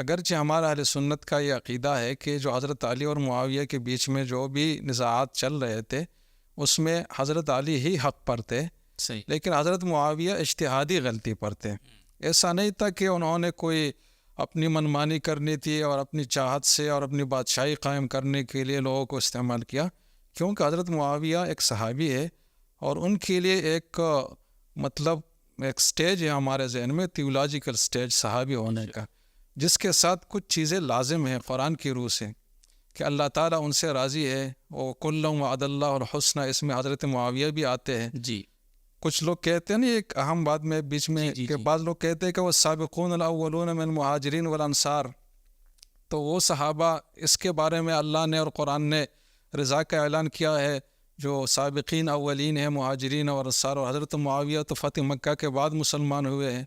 اگرچہ ہمارا اہل سنت کا یہ عقیدہ ہے کہ جو حضرت علی اور معاویہ کے بیچ میں جو بھی نزاعات چل رہے تھے اس میں حضرت علی ہی حق پر تھے، صحیح، لیکن حضرت معاویہ اجتہادی غلطی پر تھے۔ ایسا نہیں تھا کہ انہوں نے کوئی اپنی منمانی کرنی تھی اور اپنی چاہت سے اور اپنی بادشاہی قائم کرنے کے لیے لوگوں کو استعمال کیا، کیونکہ حضرت معاویہ ایک صحابی ہے اور ان کے لیے ایک ایک سٹیج ہے ہمارے ذہن میں، تھیولوجیکل سٹیج صحابی ہونے کا، جس کے ساتھ کچھ چیزیں لازم ہیں قرآن کی روح سے کہ اللہ تعالیٰ ان سے راضی ہے، وہ کلم وعد اللہ الحسنہ، اس میں حضرت معاویہ بھی آتے ہیں۔ جی، کچھ لوگ کہتے ہیں نا، ایک اہم بات میں بیچ میں کہ بعض لوگ کہتے ہیں کہ وہ سابقون الاولون من المہاجرین والانصار، تو وہ صحابہ اس کے بارے میں اللہ نے اور قرآن نے رضا کا اعلان کیا ہے جو سابقین اولین ہیں، مہاجرین اور انصار، اور حضرت معاویہ تو فتح مکہ کے بعد مسلمان ہوئے ہیں،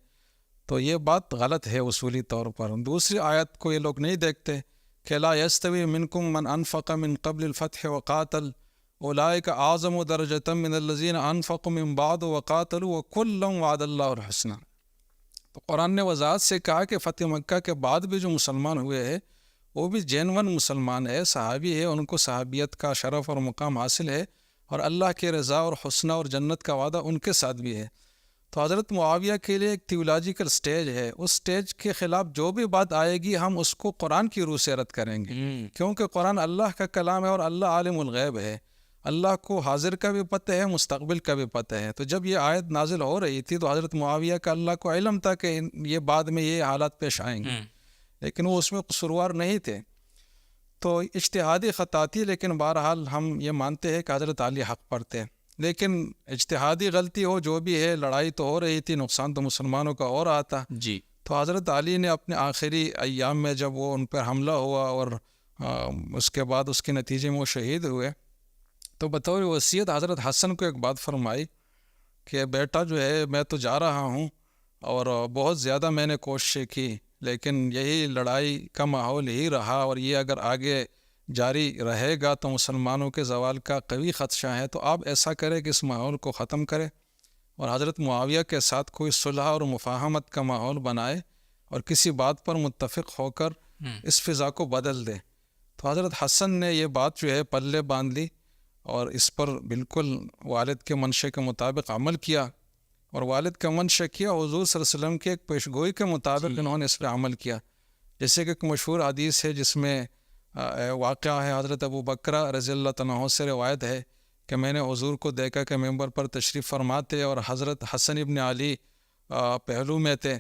تو یہ بات غلط ہے اصولی طور پر۔ دوسری آیت کو یہ لوگ نہیں دیکھتے کہ لا یستوی منکم من انفق من قبل الفتح وقاتل اولئک اعظم درجۃ من الذین انفقوا من بعد وقاتلوا وکلا وعد اللہ الحسنى۔ تو قرآن نے وضاحت سے کہا کہ فتح مکہ کے بعد بھی جو مسلمان ہوئے ہیں وہ بھی جینون مسلمان ہے، صحابی ہے، ان کو صحابیت کا شرف اور مقام حاصل ہے، اور اللہ کے رضا اور حسنہ اور جنت کا وعدہ ان کے ساتھ بھی ہے۔ تو حضرت معاویہ کے لیے ایک تھیولوجیکل سٹیج ہے، اس سٹیج کے خلاف جو بھی بات آئے گی ہم اس کو قرآن کی روح سے رد کریں گے، کیونکہ قرآن اللہ کا کلام ہے اور اللہ عالم الغیب ہے، اللہ کو حاضر کا بھی پتہ ہے، مستقبل کا بھی پتہ ہے۔ تو جب یہ آیت نازل ہو رہی تھی تو حضرت معاویہ کا اللہ کو علم تھا کہ یہ بعد میں یہ حالات پیش آئیں گے، لیکن وہ اس میں قصوروار نہیں تھے، تو اجتہادی خطا تھی، لیکن بہرحال ہم یہ مانتے ہیں کہ حضرت علی حق پر تھے۔ لیکن اجتہادی غلطی ہو جو بھی ہے، لڑائی تو ہو رہی تھی، نقصان تو مسلمانوں کا ہو رہا تھا، جی، تو حضرت علی نے اپنے آخری ایام میں جب وہ ان پر حملہ ہوا اور اس کے بعد اس کے نتیجے میں وہ شہید ہوئے، تو بطور وصیت حضرت حسن کو ایک بات فرمائی کہ بیٹا جو ہے میں تو جا رہا ہوں اور بہت زیادہ میں نے کوششیں کی، لیکن یہی لڑائی کا ماحول ہی رہا اور یہ اگر آگے جاری رہے گا تو مسلمانوں کے زوال کا قوی خدشہ ہے، تو آپ ایسا کریں کہ اس ماحول کو ختم کرے اور حضرت معاویہ کے ساتھ کوئی صلح اور مفاہمت کا ماحول بنائے اور کسی بات پر متفق ہو کر اس فضا کو بدل دے۔ تو حضرت حسن نے یہ بات جو ہے پلے باندھ لی اور اس پر بالکل والد کے منشے کے مطابق عمل کیا، اور والد کا منشا کیا حضور صلی اللہ علیہ وسلم کے ایک پیشگوئی کے مطابق انہوں نے اس پہ عمل کیا۔ جیسے کہ ایک مشہور حدیث ہے جس میں واقعہ ہے حضرت ابو بکرہ رضی اللہ عنہ سے روایت ہے کہ میں نے حضور کو دیکھا کہ ممبر پر تشریف فرماتے اور حضرت حسن ابن علی پہلو میں تھے،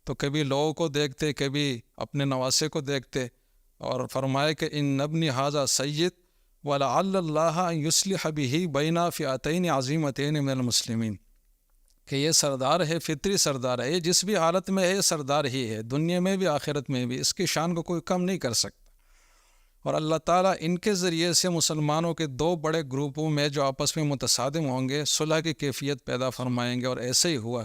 تو کبھی لوگوں کو دیکھتے، کبھی اپنے نواسے کو دیکھتے، اور فرمائے کہ ان ابنی ھذا سید ولعل اللہ ان یصلح بہ بین فئتین عظیمتین من المسلمین، کہ یہ سردار ہے، فطری سردار ہے، یہ جس بھی حالت میں ہے یہ سردار ہی ہے، دنیا میں بھی آخرت میں بھی، اس کی شان کو کوئی کم نہیں کر سکتا، اور اللہ تعالیٰ ان کے ذریعے سے مسلمانوں کے دو بڑے گروپوں میں جو آپس میں متصادم ہوں گے صلح کی کیفیت پیدا فرمائیں گے، اور ایسے ہی ہوا۔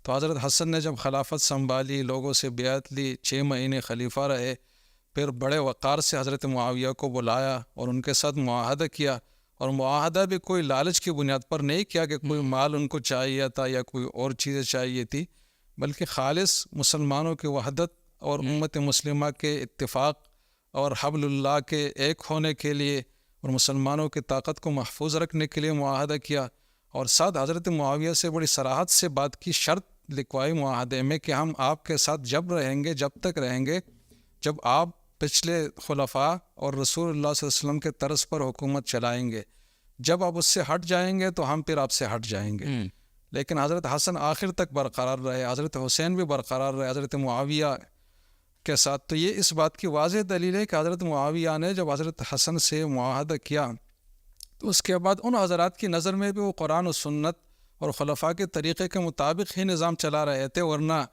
تو حضرت حسن نے جب خلافت سنبھالی، لوگوں سے بیعت لی، 6 مہینے خلیفہ رہے، پھر بڑے وقار سے حضرت معاویہ کو بلایا اور ان کے ساتھ معاہدہ کیا، اور معاہدہ بھی کوئی لالچ کی بنیاد پر نہیں کیا کہ کوئی مال ان کو چاہیے تھا یا کوئی اور چیزیں چاہیے تھی، بلکہ خالص مسلمانوں کی وحدت اور امت مسلمہ کے اتفاق اور حبل اللہ کے ایک ہونے کے لیے اور مسلمانوں کی طاقت کو محفوظ رکھنے کے لیے معاہدہ کیا، اور ساتھ حضرت معاویہ سے بڑی صراحت سے بات کی، شرط لکھوائی معاہدے میں کہ ہم آپ کے ساتھ جب رہیں گے، جب تک رہیں گے جب آپ پچھلے خلفاء اور رسول اللہ صلی اللہ علیہ وسلم کے طرز پر حکومت چلائیں گے، جب آپ اس سے ہٹ جائیں گے تو ہم پھر آپ سے ہٹ جائیں گے۔ لیکن حضرت حسن آخر تک برقرار رہے، حضرت حسین بھی برقرار رہے حضرت معاویہ کے ساتھ۔ تو یہ اس بات کی واضح دلیل ہے کہ حضرت معاویہ نے جب حضرت حسن سے معاہدہ کیا تو اس کے بعد ان حضرات کی نظر میں بھی وہ قرآن و سنت اور خلفاء کے طریقے کے مطابق ہی نظام چلا رہے تھے، ورنہ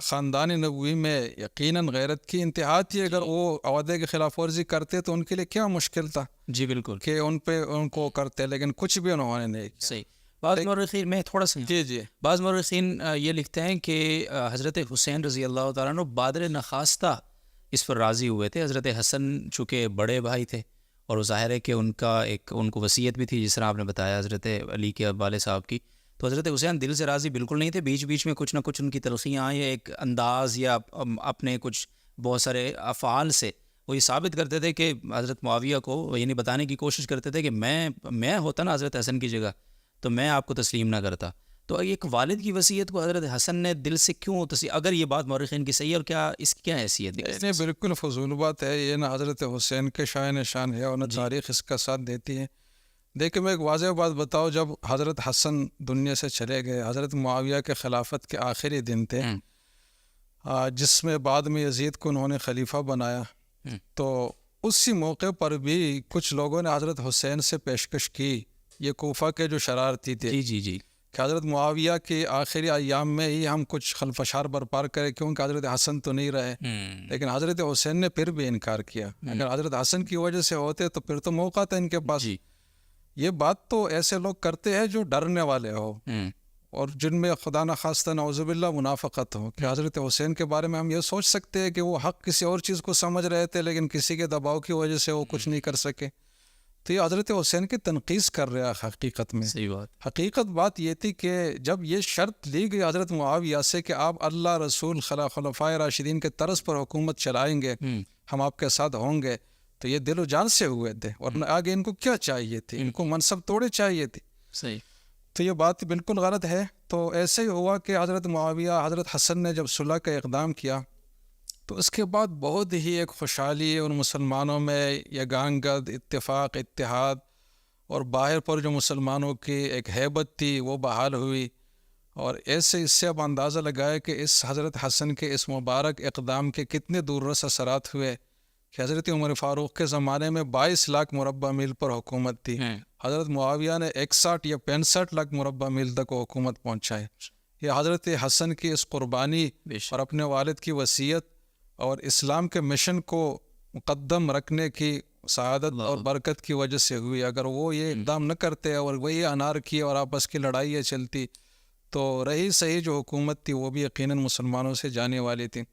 خاندان نبوی میں یقیناً غیرت کی انتہا تھی، اگر وہ عہدے کی خلاف ورزی کرتے تو ان کے لیے کیا مشکل تھا جی بالکل کہ ان کو کرتے، لیکن کچھ بھی انہوں نے نہیں کیا۔ صحیح۔ بعض مورخین میں تھوڑا سا جی بعض مورخین یہ لکھتے ہیں کہ حضرت حسین رضی اللہ تعالیٰ عنہ بادر نخواستہ اس پر راضی ہوئے تھے۔ حضرت حسن چونکہ بڑے بھائی تھے اور ظاہر ہے کہ ان کو وصیت بھی تھی، جس طرح آپ نے بتایا حضرت علی کے والد صاحب کی، تو حضرت حسین دل سے راضی بالکل نہیں تھے، بیچ بیچ میں کچھ نہ کچھ ان کی تلخیاں یا ایک انداز یا اپنے کچھ بہت سارے افعال سے وہ یہ ثابت کرتے تھے کہ حضرت معاویہ کو یعنی بتانے کی کوشش کرتے تھے کہ میں ہوتا نا حضرت حسن کی جگہ تو میں آپ کو تسلیم نہ کرتا. تو ایک والد کی وصیت کو حضرت حسن نے دل سے کیوں اگر یہ بات مورخین کی صحیح ہے، اور کیا اس کی کیا حیثیت ہے؟ نہیں، بالکل فضول بات ہے یہ، نہ حضرت حسین کے شائن نشان ہے اور نہ تاریخ اس کا ساتھ دیتی ہے. دیکھیں میں ایک واضح بات بتاؤں، جب حضرت حسن دنیا سے چلے گئے، حضرت معاویہ کے خلافت کے آخری دن تھے، جس میں بعد میں یزید کو انہوں نے خلیفہ بنایا، تو اسی موقع پر بھی کچھ لوگوں نے حضرت حسین سے پیشکش کی، یہ کوفہ کے جو شرارتی تھے، جی کہ حضرت معاویہ کے آخری ایام میں ہی ہم کچھ خلفشار برپا کریں، کیونکہ حضرت حسن تو نہیں رہے. لیکن حضرت حسین نے پھر بھی انکار کیا. اگر حضرت حسن کی وجہ سے ہوتے تو پھر تو موقع تھا ان کے پاس. یہ بات تو ایسے لوگ کرتے ہیں جو ڈرنے والے ہو اور جن میں خدا نخواستہ نعوذ باللہ منافقت ہو، کہ حضرت حسین کے بارے میں ہم یہ سوچ سکتے ہیں کہ وہ حق کسی اور چیز کو سمجھ رہے تھے لیکن کسی کے دباؤ کی وجہ سے وہ کچھ نہیں کر سکے. تو یہ حضرت حسین کی تنقیص کر رہا حقیقت میں. صحیح بات. حقیقت بات یہ تھی کہ جب یہ شرط لی گئی حضرت معاویہ سے کہ آپ اللہ رسول خلفائے راشدین کے طرز پر حکومت چلائیں گے، ہم آپ کے ساتھ ہوں گے، تو یہ دل و جان سے ہوئے تھے، ورنہ آگے ان کو کیا چاہیے تھی؟ ان کو منصب توڑے چاہیے تھی. صحیح. تو یہ بات بالکل غلط ہے. تو ایسے ہی ہوا کہ حضرت معاویہ حضرت حسن نے جب صلح کا اقدام کیا تو اس کے بعد بہت ہی ایک خوشحالی ان مسلمانوں میں یگانگد اتفاق اتحاد، اور باہر پر جو مسلمانوں کی ایک ہیبت تھی وہ بحال ہوئی. اور ایسے اس سے اب اندازہ لگائے کہ اس حضرت حسن کے اس مبارک اقدام کے کتنے دور رس اثرات ہوئے کہ حضرت عمر فاروق کے زمانے میں 22 لاکھ مربع میل پر حکومت تھی، حضرت معاویہ نے 61 یا 65 لاکھ مربع میل تک وہ حکومت پہنچائی. یہ حضرت حسن کی اس قربانی اور اپنے والد کی وصیت اور اسلام کے مشن کو مقدم رکھنے کی سعادت اور برکت کی وجہ سے ہوئی. اگر وہ یہ اقدام نہ کرتے اور وہی انار کی اور آپس کی لڑائیاں چلتی تو رہی صحیح جو حکومت تھی وہ بھی یقیناً مسلمانوں سے جانے والی تھی.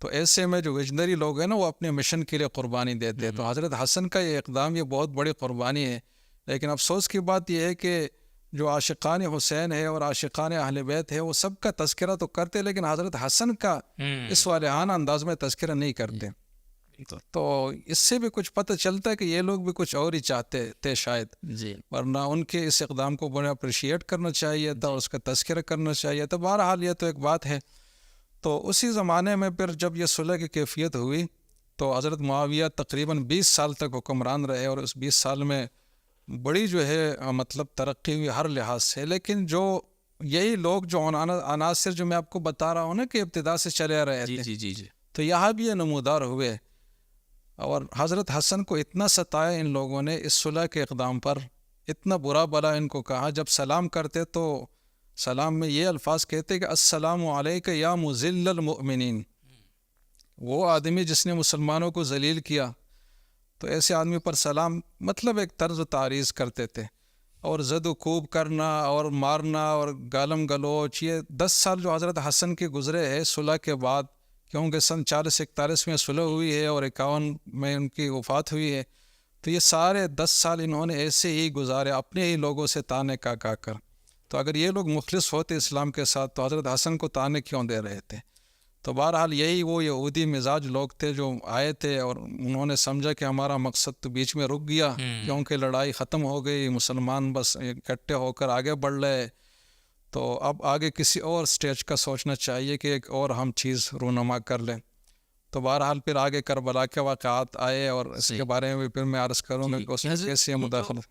تو ایسے میں جو ویژنری لوگ ہیں نا وہ اپنے مشن کے لیے قربانی دیتے ہیں. تو حضرت حسن کا یہ اقدام یہ بہت بڑی قربانی ہے. لیکن افسوس کی بات یہ ہے کہ جو عاشقان حسین ہے اور عاشقان اہل بیت ہے وہ سب کا تذکرہ تو کرتے لیکن حضرت حسن کا اس والہانہ انداز میں تذکرہ نہیں کرتے. تو اس سے بھی کچھ پتہ چلتا ہے کہ یہ لوگ بھی کچھ اور ہی چاہتے تھے شاید، ورنہ ان کے اس اقدام کو بڑا اپریشیٹ کرنا چاہیے تھا، اس کا تذکرہ کرنا چاہیے تھا. بہرحال یہ تو ایک بات ہے. تو اسی زمانے میں پھر جب یہ صلح کی کیفیت ہوئی تو حضرت معاویہ تقریباً 20 سال تک حکمران رہے، اور اس 20 سال میں بڑی جو ہے مطلب ترقی ہوئی ہر لحاظ سے. لیکن جو یہی لوگ جو عناصر جو میں آپ کو بتا رہا ہوں نا کہ ابتدا سے چلے آ رہے تھے، جی تو یہاں بھی یہ نمودار ہوئے. اور حضرت حسن کو اتنا ستایا ان لوگوں نے اس صلح کے اقدام پر، اتنا برا بلا ان کو کہا. جب سلام کرتے تو سلام میں یہ الفاظ کہتے کہ السلام علیک یا مذل المؤمنین. وہ آدمی جس نے مسلمانوں کو ذلیل کیا، تو ایسے آدمی پر سلام مطلب ایک طرز و تعریض کرتے تھے. اور زد و کوب کرنا اور مارنا اور گالم گلوچ، یہ 10 سال جو حضرت حسن کے گزرے ہیں صلح کے بعد، کیونکہ سن 40-41 میں صلح ہوئی ہے اور 51 میں ان کی وفات ہوئی ہے. تو یہ سارے 10 سال انہوں نے ایسے ہی گزارے اپنے ہی لوگوں سے تانے کا کر. تو اگر یہ لوگ مخلص ہوتے اسلام کے ساتھ تو حضرت حسن کو تانے کیوں دے رہے تھے؟ تو بہرحال یہی وہ یہودی مزاج لوگ تھے جو آئے تھے اور انہوں نے سمجھا کہ ہمارا مقصد تو بیچ میں رک گیا، کیونکہ لڑائی ختم ہو گئی، مسلمان بس اکٹھے ہو کر آگے بڑھ رہے. تو اب آگے کسی اور سٹیج کا سوچنا چاہیے کہ ایک اور ہم چیز رونما کر لیں. تو بہرحال پھر آگے کربلا کے واقعات آئے اور اس کے بارے میں پھر میں عرض کروں گا کہ اس میں کیسے مداخلت